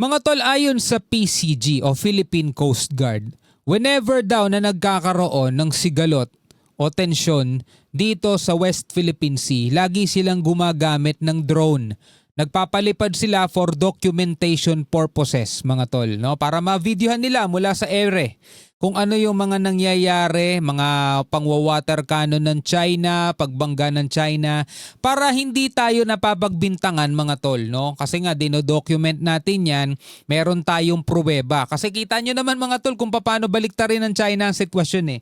Mga tol, ayon sa PCG o Philippine Coast Guard, whenever daw na nagkakaroon ng sigalot o tensyon dito sa West Philippine Sea, lagi silang gumagamit ng drone. Nagpapalipad sila for documentation purposes, mga tol, no? Para ma-videohan nila mula sa ere kung ano yung mga nangyayari, mga pangwa-water cannon ng China, pagbangga ng China, para hindi tayo napapagbintangan, mga tol, no? Kasi nga dino-document natin 'yan, meron tayong pruweba. Kasi kita nyo naman, mga tol, kung paano baliktarin ng China ang sitwasyon eh.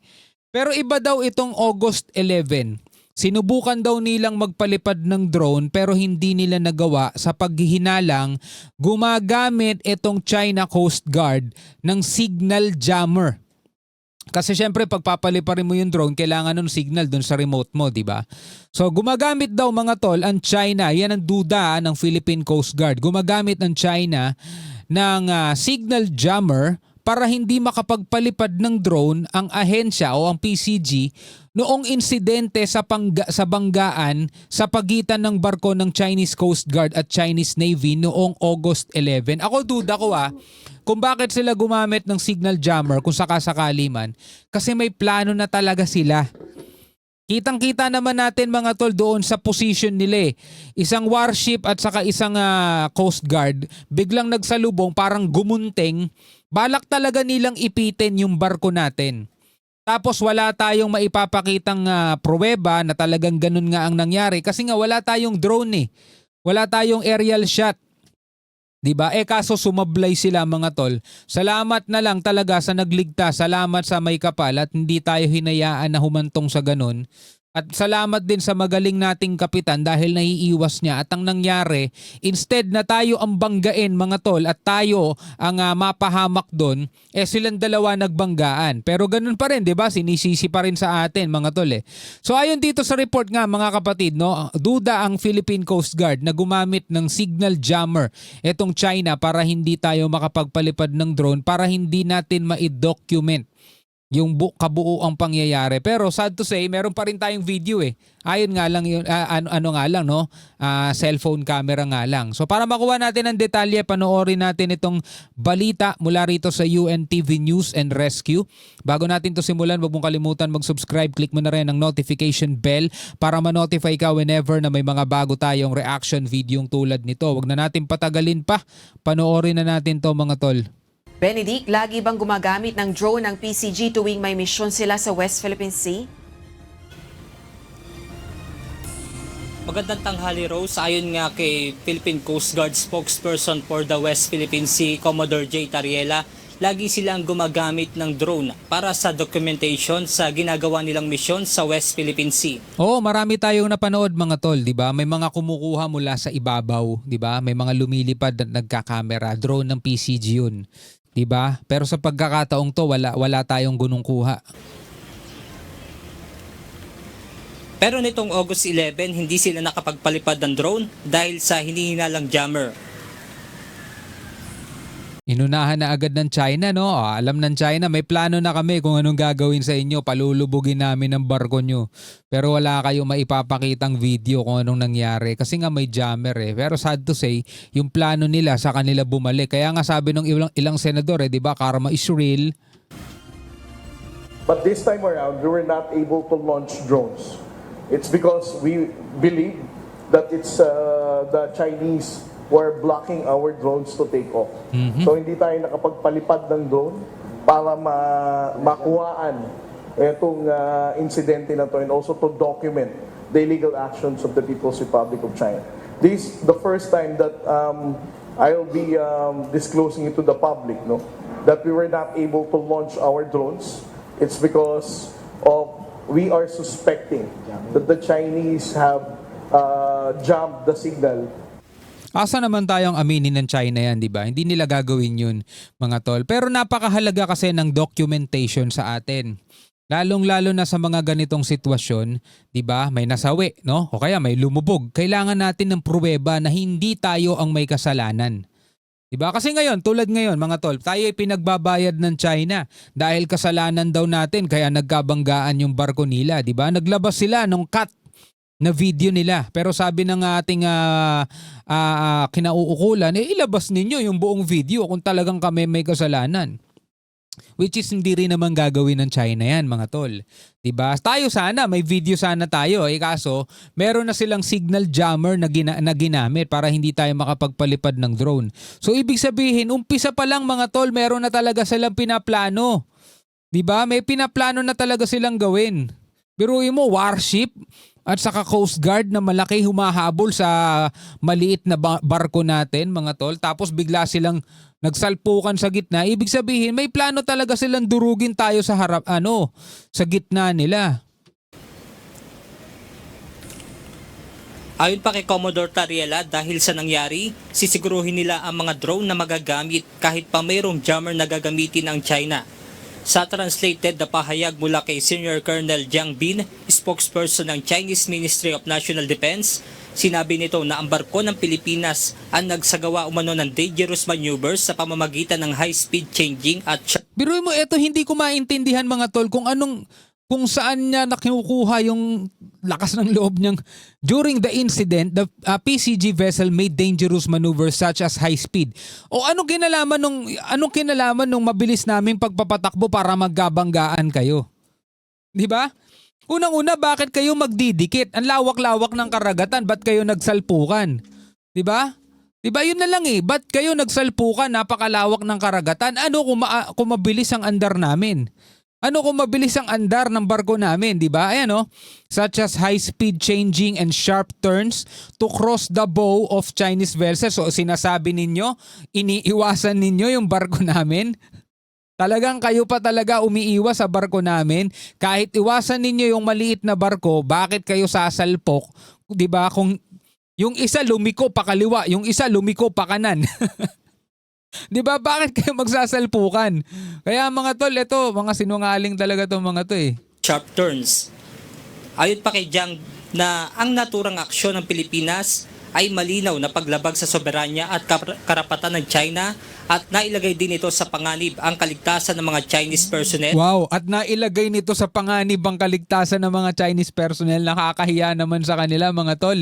Pero iba daw itong August 11. Sinubukan daw nilang magpalipad ng drone pero hindi nila nagawa sa paghihinalang gumagamit itong China Coast Guard ng signal jammer. Kasi syempre pagpapaliparin mo yung drone, kailangan ng signal dun sa remote mo, di ba? So gumagamit daw, mga tol, ang China, yan ang duda ng Philippine Coast Guard. Gumagamit ang China ng signal jammer para hindi makapagpalipad ng drone ang ahensya o ang PCG noong insidente sa banggaan sa pagitan ng barko ng Chinese Coast Guard at Chinese Navy noong August 11. Ako duda ko kung bakit sila gumamit ng signal jammer kung sakasakali man, kasi may plano na talaga sila. Kitang-kita naman natin, mga tol, doon sa position nila eh. Isang warship at saka isang Coast Guard biglang nagsalubong, parang gumunting. Balak talaga nilang ipitin yung barko natin. Tapos wala tayong maipapakitang pruweba na talagang ganun nga ang nangyari kasi nga wala tayong drone eh. Wala tayong aerial shot. 'Di ba? Kaso sumablay sila, mga tol. Salamat na lang talaga sa nagligtas. Salamat sa may kapal at hindi tayo hinayaan na humantong sa ganun. At salamat din sa magaling nating kapitan dahil naiiwas niya. At ang nangyari, instead na tayo ang banggain, mga tol, at tayo ang mapahamak doon, silang dalawa nagbanggaan. Pero ganun pa rin, di ba? Sinisisi pa rin sa atin, mga tol eh. So ayon dito sa report nga, mga kapatid, no, duda ang Philippine Coast Guard na gumamit ng signal jammer etong China para hindi tayo makapagpalipad ng drone, para hindi natin ma-document yung kabuuang pangyayari. Pero sad to say, meron pa rin tayong video eh. Ayon nga lang yun, ano nga lang, no? Cellphone camera nga lang. So para makuha natin ang detalye, panoorin natin itong balita mula rito sa UNTV News and Rescue. Bago natin to simulan, wag mong kalimutan mag-subscribe. Click mo na rin ang notification bell para ma-notify ka whenever na may mga bago tayong reaction video tulad nito. Wag na natin patagalin pa. Panoorin na natin to, mga tol. Benedict, lagi bang gumagamit ng drone ng PCG tuwing may misyon sila sa West Philippine Sea? Magandang tanghali, Rose. Ayon nga kay Philippine Coast Guard spokesperson for the West Philippine Sea, Commodore J. Tariela, lagi silang gumagamit ng drone para sa documentation sa ginagawa nilang misyon sa West Philippine Sea. Oo, marami tayong napanood, mga tol, 'di ba? May mga kumukuha mula sa ibabaw, 'di ba? May mga lumilipad at nagkakamera, drone ng PCG 'yun. 'Di ba? Pero sa pagkakataong to, wala tayong gunung kuha. Pero nitong August 11, hindi sila nakapagpalipad ng drone dahil sa hinihinalang jammer. Inunahan na agad ng China, no? Alam ng China, may plano na kami kung anong gagawin sa inyo. Palulubugin namin ang barko nyo. Pero wala kayong maipapakitang video kung anong nangyari. Kasi nga may jammer eh. Pero sad to say, yung plano nila sa kanila bumalik. Kaya nga sabi ng ilang senador di ba, karma is real. But this time around, we were not able to launch drones. It's because we believe that it's the Chinese who are blocking our drones to take off. So hindi tayo nakapagpalipad ng drone para makuhaan itong insidente na to and also to document the illegal actions of the People's Republic of China. This is the first time that I'll be disclosing it to the public, no, that we were not able to launch our drones. It's because we are suspecting that the Chinese have jammed the signal. Asa naman tayong aminin ng China yan, di ba? Hindi nila gagawin yun, mga tol. Pero napakahalaga kasi ng documentation sa atin. Lalong-lalo na sa mga ganitong sitwasyon, di ba? May nasawi, no? O kaya may lumubog. Kailangan natin ng pruweba na hindi tayo ang may kasalanan. Di ba? Kasi ngayon, tulad ngayon, mga tol, tayo ay pinagbabayad ng China dahil kasalanan daw natin kaya nagkabanggaan yung barko nila, di ba? Naglabas sila ng cut na video nila. Pero sabi ng ating kinauukulan, ilabas ninyo yung buong video kung talagang kami may kasalanan. Which is hindi rin naman gagawin ng China yan, mga tol. Diba? Tayo sana, may video sana tayo. Kaso, meron na silang signal jammer na ginamit para hindi tayo makapagpalipad ng drone. So, ibig sabihin, umpisa pa lang mga tol, meron na talaga silang pinaplano. Diba? May pinaplano na talaga silang gawin. Biruin mo, warship at saka Coast Guard na malaki humahabol sa maliit na barko natin, mga tol. Tapos bigla silang nagsalpukan sa gitna. Ibig sabihin, may plano talaga silang durugin tayo sa harap, sa gitna nila. Ayon pa kay Commodore Tariela, dahil sa nangyari, sisiguruhin nila ang mga drone na magagamit kahit pa mayroong jammer na gagamitin ang China. Sa translated na pahayag mula kay Senior Colonel Jiang Bin, spokesperson ng Chinese Ministry of National Defense, sinabi nito na ang barko ng Pilipinas ang nagsagawa umano ng dangerous maneuvers sa pamamagitan ng high-speed changing at Biruin mo, eto hindi ko maintindihan mga tol kung saan niya nakinukuha yung lakas ng loob niyang. During the incident, the PCG vessel made dangerous maneuvers such as high speed. O anong kinalaman nung mabilis naming pagpapatakbo para maggabanggaan kayo? 'Di ba? Unang-una, bakit kayo magdidikit? Ang lawak-lawak ng karagatan, ba't kayo nagsalpukan? 'Di ba? 'Di ba yun na lang eh. Ba't kayo nagsalpukan? Napakalawak ng karagatan. Ano kung mabilis ang andar namin? Ano kung mabilis ang andar ng barko namin, di ba? Ayan such as high-speed changing and sharp turns to cross the bow of Chinese vessels. So sinasabi ninyo, iniiwasan ninyo yung barko namin? Talagang kayo pa talaga umiiwas sa barko namin? Kahit iwasan ninyo yung maliit na barko, bakit kayo sasalpok? Di ba? Kung yung isa lumiko pa kaliwa, yung isa lumiko pa kanan. Di ba? Bakit kayo magsasalpukan? Kaya mga tol, ito, mga sinungaling talaga itong mga to eh. sharp turns. Ayon pa kay Jiang na ang naturang aksyon ng Pilipinas ay malinaw na paglabag sa soberanya at karapatan ng China at nailagay din ito sa panganib ang kaligtasan ng mga Chinese personnel. Wow, at nailagay nito sa panganib ang kaligtasan ng mga Chinese personnel. Nakakahiya naman sa kanila mga tol.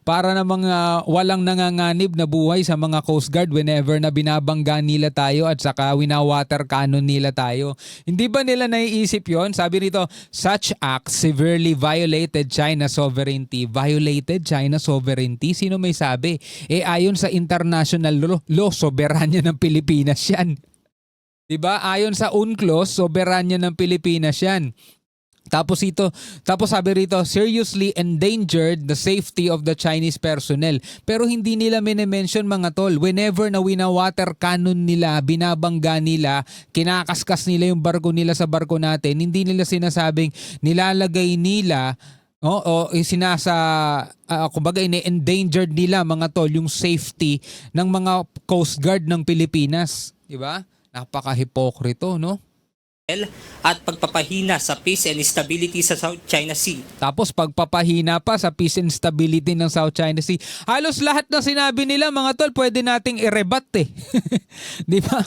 Para na mga walang nanganganib na buhay sa mga Coast Guard whenever na binabangga nila tayo at saka winawater cannon nila tayo. Hindi ba nila naiisip yon? Sabi rito, such acts severely violated China's sovereignty. Violated China's sovereignty? Sino may sabi? Ayon sa international law, soberanya ng Pilipinas yan. Diba? Ayon sa UNCLOS, soberanya ng Pilipinas yan. Tapos sabi rito, seriously endangered the safety of the Chinese personnel. Pero hindi nila minimension mga tol, whenever na winawater cannon nila, binabangga nila, kinakaskas nila yung barko nila sa barko natin, hindi nila sinasabing nilalagay nila kumbaga ini-endangered nila mga tol yung safety ng mga Coast Guard ng Pilipinas, di ba? Napaka-hipokrito, no? At pagpapahina sa peace and stability sa South China Sea. Tapos pagpapahina pa sa peace and stability ng South China Sea. Halos lahat na sinabi nila mga tol, pwede nating i-rebat eh. Di ba?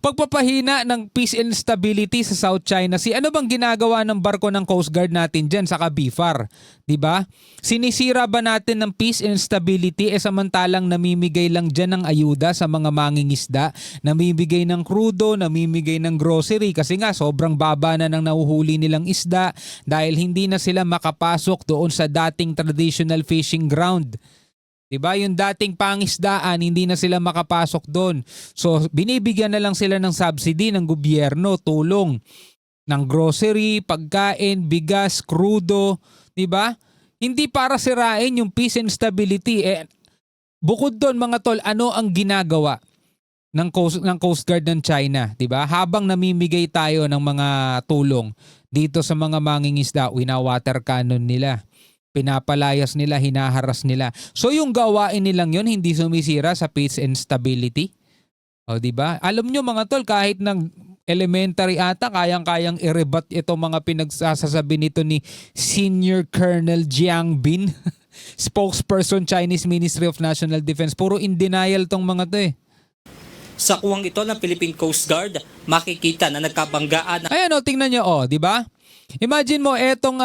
Pagpapahina ng peace and stability sa South China Sea. Ano bang ginagawa ng barko ng Coast Guard natin dyan sa BIFAR? Di ba? Sinisira ba natin ng peace and stability samantalang namimigay lang dyan ng ayuda sa mga mangingisda, namimigay ng krudo, namimigay ng grocery kasi nga sobrang baba na ng nahuhuli nilang isda dahil hindi na sila makapasok doon sa dating traditional fishing ground. Diba? Yung dating pangisdaan, hindi na sila makapasok doon. So, binibigyan na lang sila ng subsidy ng gobyerno, tulong ng grocery, pagkain, bigas, krudo. Diba? Hindi para sirain yung peace and stability. Bukod doon mga tol, ano ang ginagawa ng Coast Guard ng China, 'di ba? Habang namimigay tayo ng mga tulong dito sa mga mangingisda, winawater cannon nila. Pinapalayas nila, hinaharas nila. So yung gawain nilang 'yon hindi sumisira sa peace and stability. O 'di ba? Alam nyo mga tol, kahit ng elementary ata kayang-kayang i-rebut ito mga pinagsasabi nito ni Senior Colonel Jiang Bin, spokesperson Chinese Ministry of National Defense. Puro in denial tong mga 'to eh. Sa kuwang ito ng Philippine Coast Guard, makikita na nagkabanggaan. Ayan tingnan nyo di ba? Imagine mo etong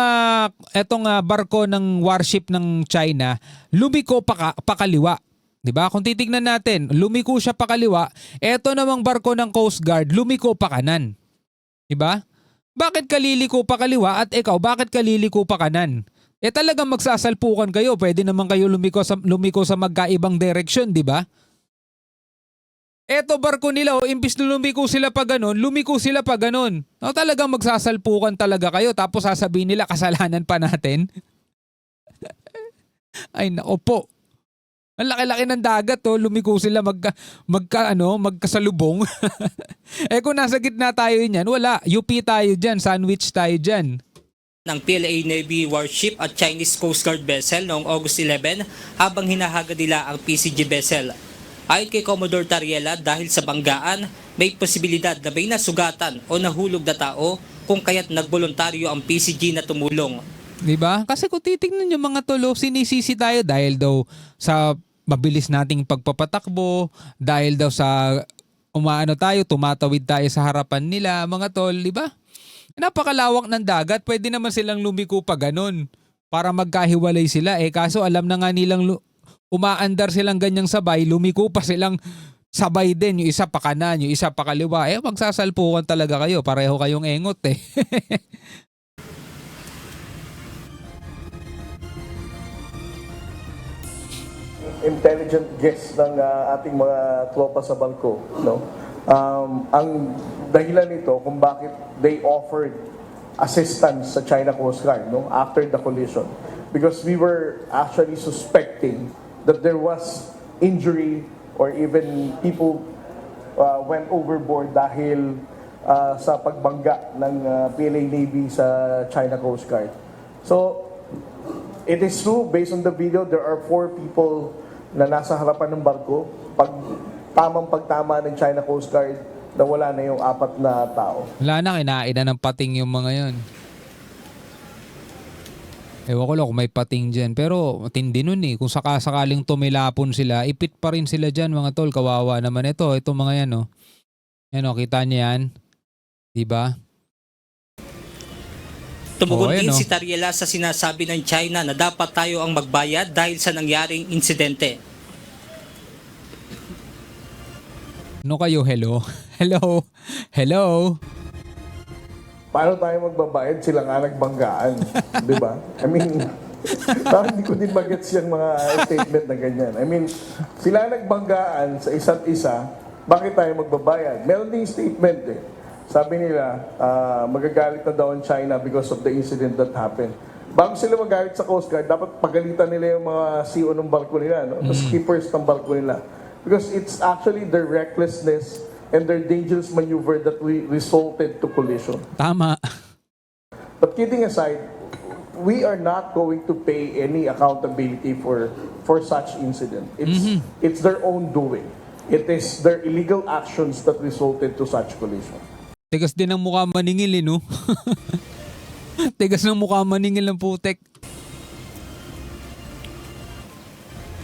barko ng warship ng China, lumiko pakaliwa. 'Di ba? Kung titignan natin, lumiko siya pakaliwa, eto namang barko ng Coast Guard, lumiko pa kanan. 'Di ba? Bakit ka liliko pa kaliwa at ikaw bakit ka liliko pa kanan? Talagang magsasalpukan kayo. Pwede naman kayo lumiko sa magkaibang direksyon, 'di ba? Eto barko nila, imbis na lumiko sila pa ganun, lumiko sila pa ganun. Talagang magsasalpukan talaga kayo tapos sasabihin nila kasalanan pa natin. Ay nako po. Ang laki-laki ng dagat lumiko sila magkasalubong. Kung nasa gitna tayo niyan, wala. UP tayo diyan, sandwich tayo diyan. Ng PLA Navy warship at Chinese Coast Guard vessel noong August 11 habang hinahagad nila ang PCG vessel. Ayon kay Commodore Tariela, dahil sa banggaan, may posibilidad na may nasugatan o nahulog na tao kung kaya't nagboluntaryo ang PCG na tumulong. Diba? Kasi kung titignan yung mga tolo, sinisisi tayo dahil daw sa mabilis nating pagpapatakbo, dahil daw sa tumatawid tayo sa harapan nila, mga tol, diba? Napakalawak ng dagat, pwede naman silang lumiko pa ganun para magkahiwalay sila. Kaso alam na nga nilang umaandar silang ganyang sabay, lumiko pa silang sabay din, yung isa pa kanan, yung isa pa kaliwa. Magsasalpukan talaga kayo, pareho kayong engot Intelligent guess ng ating mga tropa sa barko, no? Ang dahilan nito kung bakit they offered assistance sa China Coast Guard, no, after the collision, because we were actually suspecting that there was injury or even people went overboard dahil sa pagbangga ng PLA Navy sa China Coast Guard. So, it is true, based on the video, there are 4 people na nasa harapan ng barko. Tamang pagtama ng China Coast Guard, nawala na yung 4 na tao. Wala na, kinain na ng pating yung mga yon. Ewan ko lang kung may pating dyan. Pero matindi nun kung sakaling tumilapon sila, ipit pa rin sila dyan mga tol. Kawawa naman ito. Itong mga yan Yan kita niya yan. Diba? Tumugon din si Tariela sa sinasabi ng China na dapat tayo ang magbayad dahil sa nangyaring insidente. Ano kayo? Hello? Hello? Hello? Paano tayo magbabayad? Sila nga nagbanggaan. Di ba? I mean, parang hindi ko din magets yung mga statement na ganyan. I mean, sila nagbanggaan sa isa't isa, bakit tayo magbabayad? Meron ding statement Sabi nila, magagalit na daw ang China because of the incident that happened. Bago sila magalit sa Coast Guard, dapat pagalitan nila yung mga CEO ng barko nila, no? The skippers ng barko nila. Because it's actually their recklessness and their dangerous maneuver that resulted to collision. Tama. But kidding aside, we are not going to pay any accountability for such incident. It's their own doing. It is their illegal actions that resulted to such collision. Tigas din ang mukha maningil no? Tigas ng mukha maningil ng putek.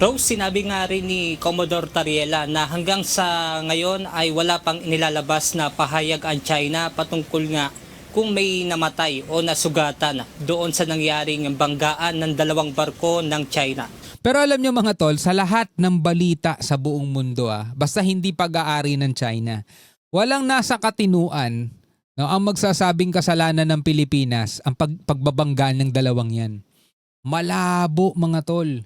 Rose, sinabi nga rin ni Commodore Tariela na hanggang sa ngayon ay wala pang inilalabas na pahayag ang China patungkol nga kung may namatay o nasugatan doon sa nangyaring banggaan ng 2 barko ng China. Pero alam nyo mga tol, sa lahat ng balita sa buong mundo basta hindi pag-aari ng China, walang nasa katinuan ang magsasabing kasalanan ng Pilipinas ang pagbabangga ng 2 yan. Malabo mga tol.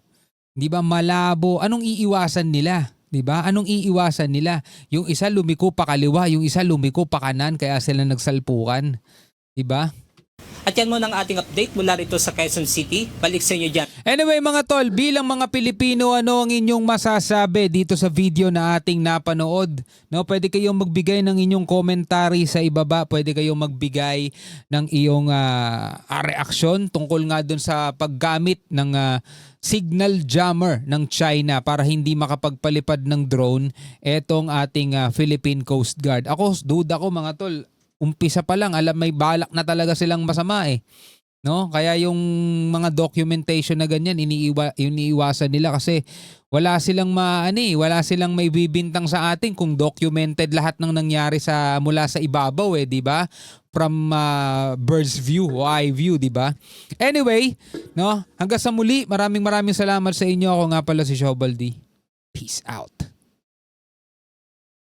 Di ba malabo? Anong iiwasan nila? Di ba? Anong iiwasan nila? Yung isa lumiko pa kaliwa, yung isa lumiko pa kanan kaya sila nagsalpukan. Di ba? At yan mo ng ating update mula rito sa Quezon City. Balik sa inyo dyan. Anyway mga tol, bilang mga Pilipino, ano ang inyong masasabi dito sa video na ating napanood? No, pwede kayong magbigay ng inyong commentary sa ibaba. Pwede kayong magbigay ng iyong reaksyon tungkol nga dun sa paggamit ng signal jammer ng China para hindi makapagpalipad ng drone etong ating Philippine Coast Guard. Ako, duda ko mga tol. Umpisa pa lang, alam may balak na talaga silang masama No? Kaya yung mga documentation na ganyan, iniiwasan nila kasi wala silang wala silang may bibintang sa atin kung documented lahat ng nangyari mula sa ibabaw di ba? from bird's view o eye view, di ba? Anyway, no, hanggang sa muli, maraming salamat sa inyo. Ako nga pala si Shobaldi. Peace out.